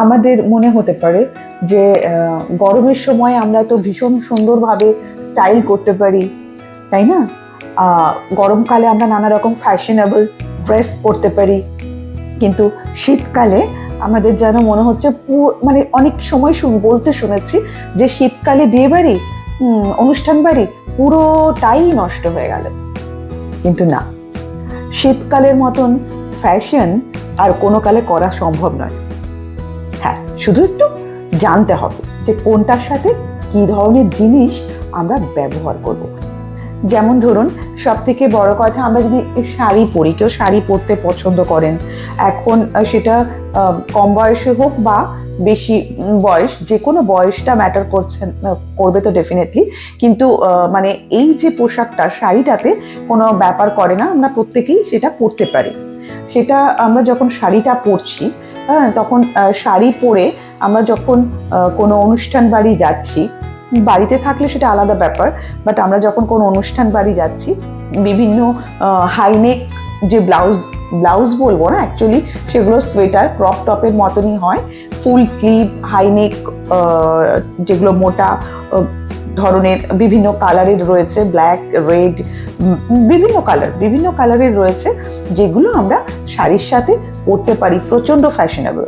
আমাদের মনে হতে পারে যে গরমের সময় আমরা তো ভীষণ সুন্দরভাবে স্টাইল করতে পারি, তাই না? গরমকালে আমরা নানা রকম ফ্যাশনেবল ড্রেস পরতে পারি, কিন্তু শীতকালে আমাদের যেন মনে হচ্ছে মানে অনেক সময় বলতে শুনেছি যে শীতকালে বিয়ে বাড়ি, অনুষ্ঠান বাড়ি পুরোটাই নষ্ট হয়ে গেল। কিন্তু না, শীতকালের মতন ফ্যাশন আর কোনো কালে করা সম্ভব নয়। হ্যাঁ, শুধু একটু জানতে হবে যে কোনটার সাথে কি ধরনের জিনিস আমরা ব্যবহার করব। যেমন ধরুন, সব থেকে বড় কথা, আমরা যদি শাড়ি পরি, কেউ শাড়ি পরতে পছন্দ করেন, এখন সেটা কম বয়সে হোক বা বেশি বয়স, যে কোনো বয়সটা ম্যাটার করবে তো ডেফিনেটলি, কিন্তু মানে এই যে পোশাকটা, শাড়িটাতে কোনো ব্যাপার করে না, আমরা প্রত্যেকেই সেটা পরতে পারি। সেটা আমরা যখন শাড়িটা পরছি, হ্যাঁ, তখন শাড়ি পরে আমরা যখন কোনো অনুষ্ঠান বাড়ি যাচ্ছি, বাড়িতে থাকলে সেটা আলাদা ব্যাপার, বাট আমরা যখন কোনো অনুষ্ঠান বাড়ি যাচ্ছি, বিভিন্ন হাইনেক যে ব্লাউজ বলবো না, অ্যাকচুয়ালি সেগুলো সোয়েটার ক্রপ টপের মতনই হয়, ফুল স্লিভ হাইনেক, যেগুলো মোটা ধরনের বিভিন্ন কালারের রয়েছে, ব্ল্যাক, রেড, বিভিন্ন কালারের রয়েছে, যেগুলো আমরা শাড়ির সাথে পরতে পারি, প্রচন্ড ফ্যাশনেবল।